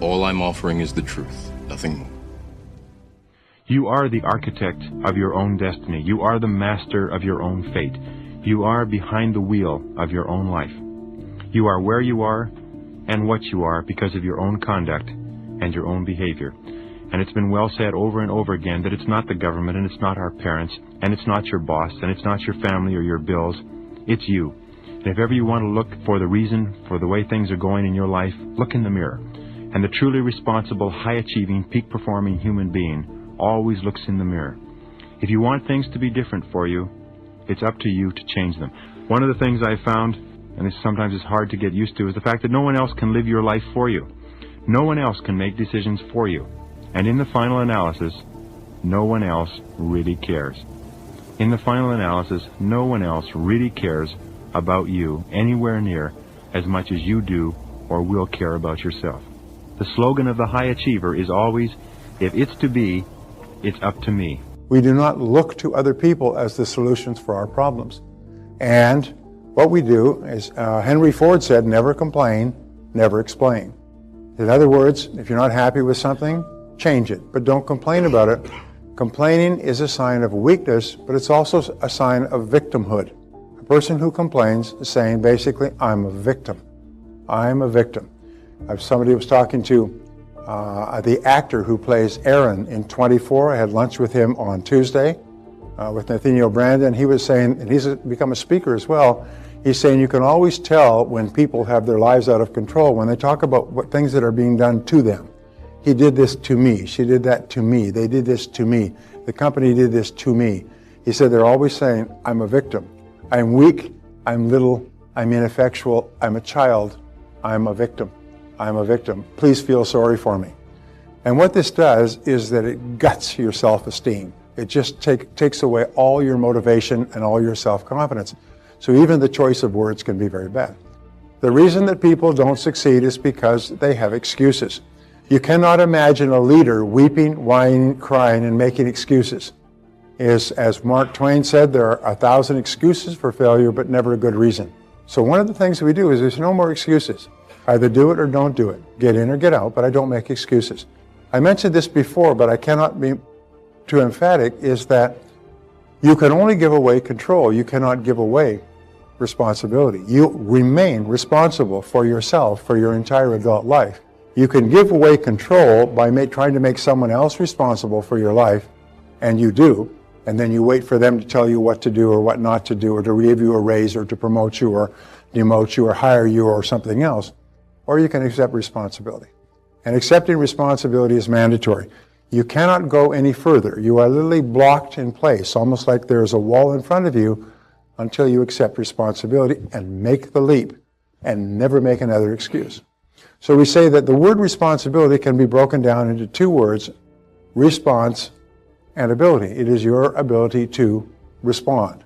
All I'm offering is the truth, nothing more. You are the architect of your own destiny. You are the master of your own fate. You are behind the wheel of your own life. You are where you are and what you are because of your own conduct and your own behavior. And it's been well said over and over again that it's not the government and it's not our parents and it's not your boss and it's not your family or your bills. It's you. And if ever you want to look for the reason for the way things are going in your life, look in the mirror. And the truly responsible, high-achieving, peak-performing human being always looks in the mirror. If you want things to be different for you, it's up to you to change them. One of the things I found, and this sometimes is hard to get used to, is the fact that no one else can live your life for you. No one else can make decisions for you. And in the final analysis, no one else really cares. In the final analysis, no one else really cares about you anywhere near as much as you do or will care about yourself. The slogan of the high achiever is always, if it's to be, it's up to me. We do not look to other people as the solutions for our problems. And what we do is, Henry Ford said, never complain, never explain. In other words, if you're not happy with something, change it, but don't complain about it. Complaining is a sign of weakness, but it's also a sign of victimhood. A person who complains is saying, basically, I'm a victim. I'm a victim. Somebody was talking to the actor who plays Aaron in 24. I had lunch with him on Tuesday with Nathaniel Brandon. He was saying, and he's become a speaker as well, he's saying you can always tell when people have their lives out of control when they talk about what things that are being done to them. He did this to me. She did that to me. They did this to me. The company did this to me. He said they're always saying, I'm a victim. I'm weak. I'm little. I'm ineffectual. I'm a child. I'm a victim. I'm a victim. Please feel sorry for me. And what this does is that it guts your self-esteem. It just takes away all your motivation and all your self-confidence. So even the choice of words can be very bad. The reason that people don't succeed is because they have excuses. You cannot imagine a leader weeping, whining, crying, and making excuses. As Mark Twain said, there are 1,000 excuses for failure, but never a good reason. So one of the things that we do is there's no more excuses. Either do it or don't do it. Get in or get out, but I don't make excuses. I mentioned this before, but I cannot be too emphatic, is that you can only give away control. You cannot give away responsibility. You remain responsible for yourself for your entire adult life. You can give away control by trying to make someone else responsible for your life, and you do, and then you wait for them to tell you what to do or what not to do, or to give you a raise or to promote you or demote you or hire you or something else. Or you can accept responsibility. And accepting responsibility is mandatory. You cannot go any further. You are literally blocked in place, almost like there's a wall in front of you, until you accept responsibility and make the leap and never make another excuse. So we say that the word responsibility can be broken down into two words, response and ability. It is your ability to respond.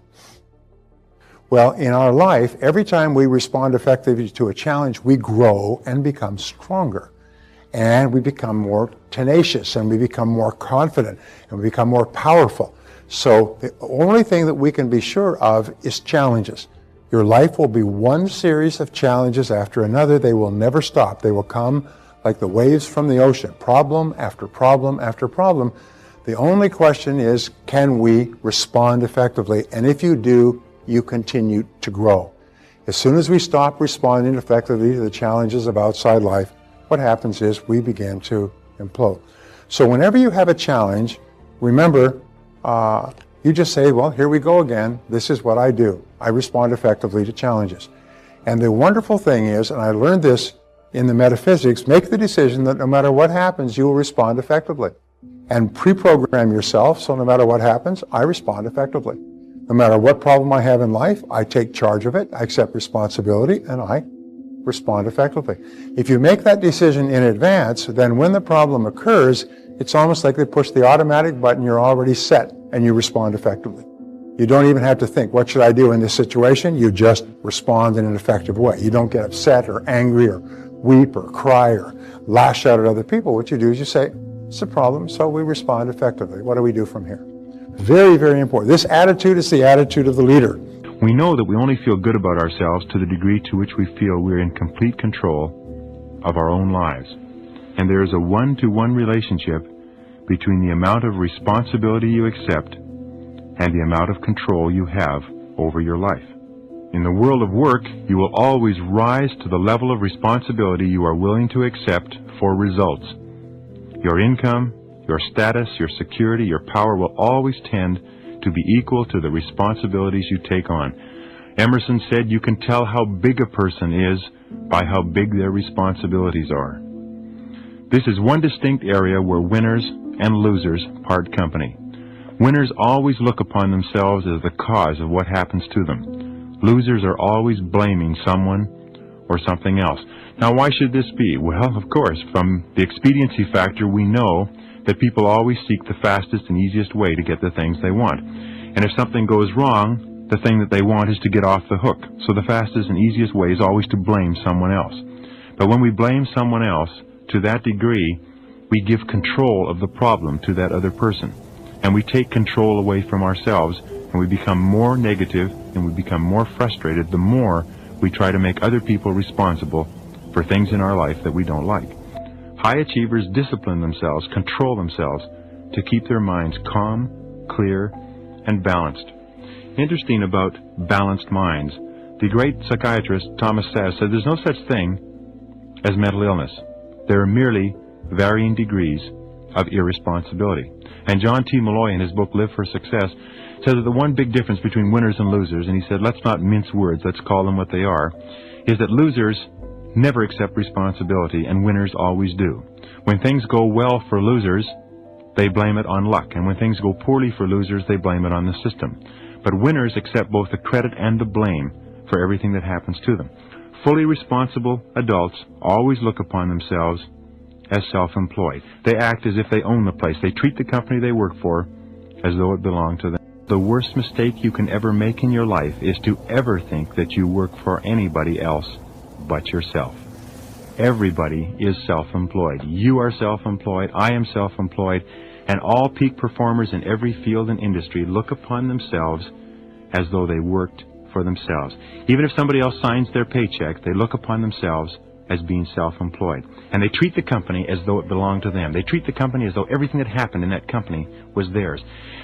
Well, in our life, every time we respond effectively to a challenge, we grow and become stronger. And we become more tenacious, and we become more confident, and we become more powerful. So the only thing that we can be sure of is challenges. Your life will be one series of challenges after another. They will never stop. They will come like the waves from the ocean, problem after problem after problem. The only question is, can we respond effectively? And if you do, you continue to grow. As soon as we stop responding effectively to the challenges of outside life, what happens is we begin to implode. So whenever you have a challenge, remember, you just say, well, here we go again. This is what I do. I respond effectively to challenges. And the wonderful thing is, and I learned this in the metaphysics, make the decision that no matter what happens, you will respond effectively. And pre-program yourself, so no matter what happens, I respond effectively. No matter what problem I have in life, I take charge of it, I accept responsibility, and I respond effectively. If you make that decision in advance, then when the problem occurs, it's almost like they push the automatic button, you're already set, and you respond effectively. You don't even have to think, what should I do in this situation? You just respond in an effective way. You don't get upset or angry or weep or cry or lash out at other people. What you do is you say, it's a problem, so we respond effectively. What do we do from here? Very, very important. This attitude is the attitude of the leader. We know that we only feel good about ourselves to the degree to which we feel we're in complete control of our own lives. And there is a one-to-one relationship between the amount of responsibility you accept and the amount of control you have over your life. In the world of work, you will always rise to the level of responsibility you are willing to accept for results. Your income, your status, your security, your power will always tend to be equal to the responsibilities you take on. Emerson said you can tell how big a person is by how big their responsibilities are. This is one distinct area where winners and losers part company. Winners always look upon themselves as the cause of what happens to them. Losers are always blaming someone or something else. Now, why should this be? Well, of course, from the expediency factor, we know that people always seek the fastest and easiest way to get the things they want. And if something goes wrong, the thing that they want is to get off the hook. So the fastest and easiest way is always to blame someone else. But when we blame someone else, to that degree, we give control of the problem to that other person. And we take control away from ourselves, and we become more negative, and we become more frustrated the more we try to make other people responsible for things in our life that we don't like. High achievers discipline themselves, control themselves, to keep their minds calm, clear, and balanced. Interesting about balanced minds. The great psychiatrist Thomas Szasz said there's no such thing as mental illness. There are merely varying degrees of irresponsibility. And John T. Malloy, in his book Live for Success, says that the one big difference between winners and losers, and he said, let's not mince words, let's call them what they are, is that losers never accept responsibility and winners always do. When things go well for losers, they blame it on luck, and when things go poorly for losers, they blame it on the system. But winners accept both the credit and the blame for everything that happens to them. Fully responsible adults always look upon themselves as self-employed. They act as if they own the place. They treat the company they work for as though it belonged to them. The worst mistake you can ever make in your life is to ever think that you work for anybody else but yourself. Everybody is self-employed. You are self-employed. I am self-employed. And all peak performers in every field and industry look upon themselves as though they worked for themselves. Even if somebody else signs their paycheck, they look upon themselves as being self-employed. And they treat the company as though it belonged to them. They treat the company as though everything that happened in that company was theirs.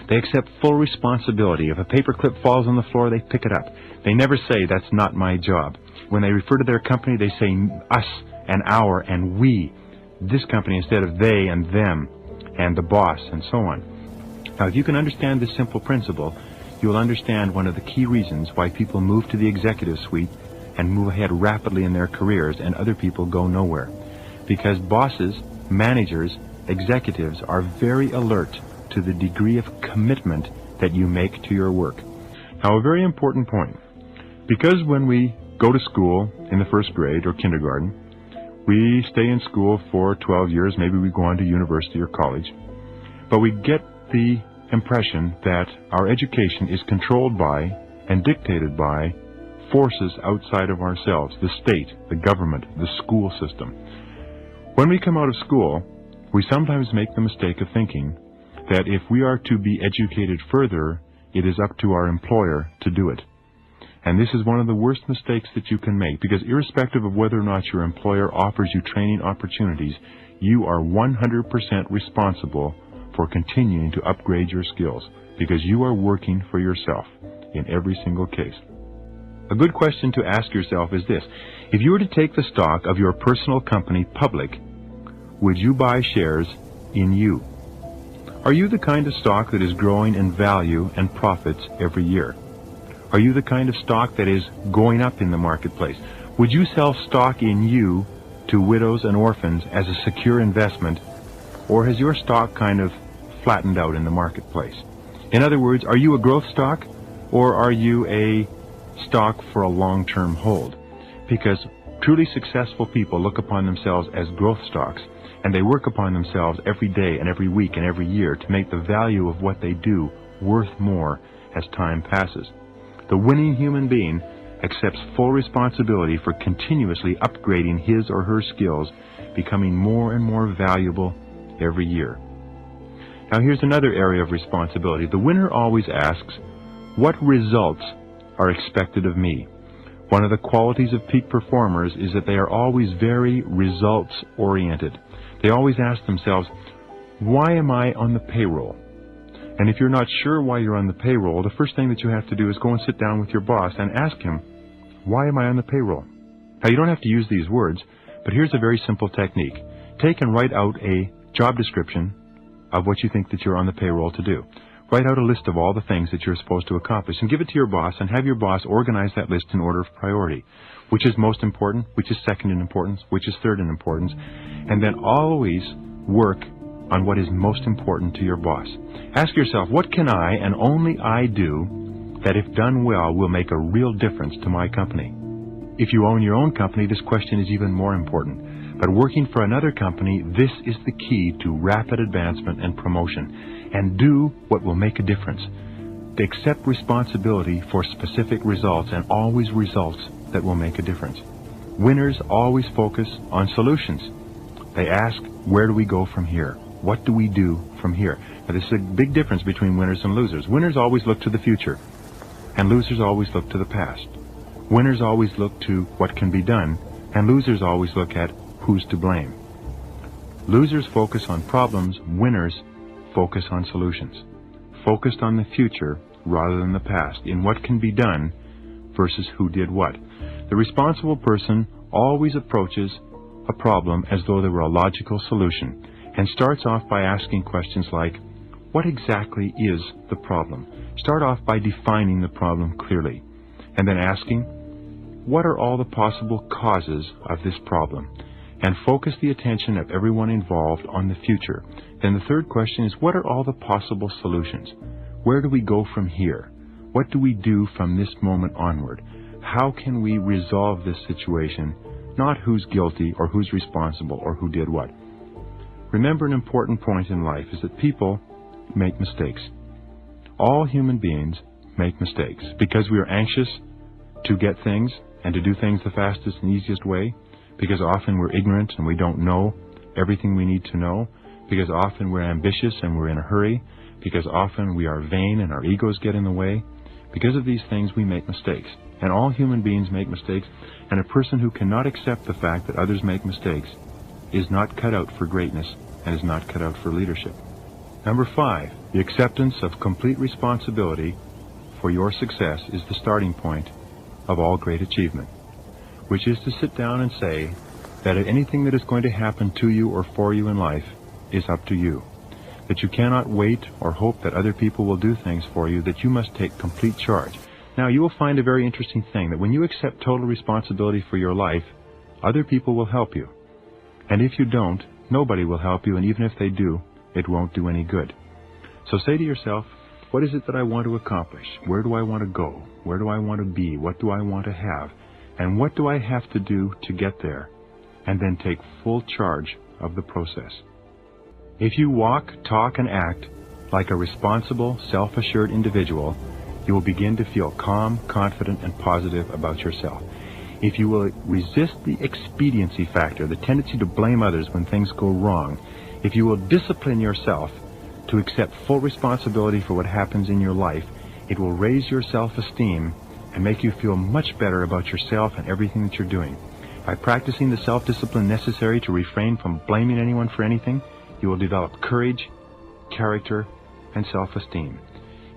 They accept full responsibility. If a paperclip falls on the floor, they pick it up. They never say, that's not my job. When they refer to their company, they say us and our and we. This company instead of they and them and the boss and so on. Now, if you can understand this simple principle, you will understand one of the key reasons why people move to the executive suite and move ahead rapidly in their careers and other people go nowhere. Because bosses, managers, executives are very alert to the degree of commitment that you make to your work. Now, a very important point. Because when we go to school in the first grade or kindergarten, we stay in school for 12 years, maybe we go on to university or college, but we get the impression that our education is controlled by and dictated by forces outside of ourselves, the state, the government, the school system. When we come out of school, we sometimes make the mistake of thinking that if we are to be educated further, it is up to our employer to do it. And this is one of the worst mistakes that you can make, because irrespective of whether or not your employer offers you training opportunities, you are 100% responsible for continuing to upgrade your skills, because you are working for yourself in every single case. A good question to ask yourself is this: if you were to take the stock of your personal company public, would you buy shares in you? Are you the kind of stock that is growing in value and profits every year? Are you the kind of stock that is going up in the marketplace? Would you sell stock in you to widows and orphans as a secure investment, or has your stock kind of flattened out in the marketplace? In other words, are you a growth stock, or are you a stock for a long-term hold? Because truly successful people look upon themselves as growth stocks, and they work upon themselves every day and every week and every year to make the value of what they do worth more as time passes. The winning human being accepts full responsibility for continuously upgrading his or her skills, becoming more and more valuable every year. Now, here's another area of responsibility. The winner always asks, what results are expected of me? One of the qualities of peak performers is that they are always very results-oriented. They always ask themselves, why am I on the payroll? And if you're not sure why you're on the payroll, the first thing that you have to do is go and sit down with your boss and ask him, why am I on the payroll? Now, you don't have to use these words, but here's a very simple technique. Take and write out a job description of what you think that you're on the payroll to do. Write out a list of all the things that you're supposed to accomplish and give it to your boss and have your boss organize that list in order of priority. Which is most important, which is second in importance, which is third in importance, and then always work on what is most important to your boss. Ask yourself, what can I and only I do that if done well will make a real difference to my company? If you own your own company, this question is even more important. But working for another company, this is the key to rapid advancement and promotion. And do what will make a difference. To accept responsibility for specific results and always results that will make a difference. Winners always focus on solutions. They ask, where do we go from here? What do we do from here? Now, this is a big difference between winners and losers. Winners always look to the future, and losers always look to the past. Winners always look to what can be done, and losers always look at who's to blame. Losers focus on problems, winners focus on solutions. Focused on the future rather than the past, in what can be done versus who did what. The responsible person always approaches a problem as though there were a logical solution and starts off by asking questions like, what exactly is the problem? Start off by defining the problem clearly and then asking, what are all the possible causes of this problem? And focus the attention of everyone involved on the future. Then the third question is, what are all the possible solutions? Where do we go from here? What do we do from this moment onward? How can we resolve this situation? Not who's guilty or who's responsible or who did what. Remember, an important point in life is that people make mistakes. All human beings make mistakes because we are anxious to get things and to do things the fastest and easiest way, because often we're ignorant and we don't know everything we need to know, because often we're ambitious and we're in a hurry, because often we are vain and our egos get in the way. Because of these things, we make mistakes. And all human beings make mistakes, and a person who cannot accept the fact that others make mistakes is not cut out for greatness and is not cut out for leadership. Number 5, the acceptance of complete responsibility for your success is the starting point of all great achievement, which is to sit down and say that anything that is going to happen to you or for you in life is up to you, that you cannot wait or hope that other people will do things for you, that you must take complete charge. Now, you will find a very interesting thing, that when you accept total responsibility for your life, other people will help you. And if you don't, nobody will help you, and even if they do, it won't do any good. So say to yourself, what is it that I want to accomplish? Where do I want to go? Where do I want to be? What do I want to have? And what do I have to do to get there? And then take full charge of the process. If you walk, talk, and act like a responsible, self-assured individual, you will begin to feel calm, confident, and positive about yourself. If you will resist the expediency factor, the tendency to blame others when things go wrong, if you will discipline yourself to accept full responsibility for what happens in your life, it will raise your self-esteem and make you feel much better about yourself and everything that you're doing. By practicing the self-discipline necessary to refrain from blaming anyone for anything, you will develop courage, character, and self-esteem.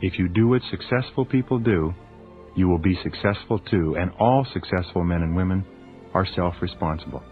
If you do what successful people do, you will be successful too, and all successful men and women are self-responsible.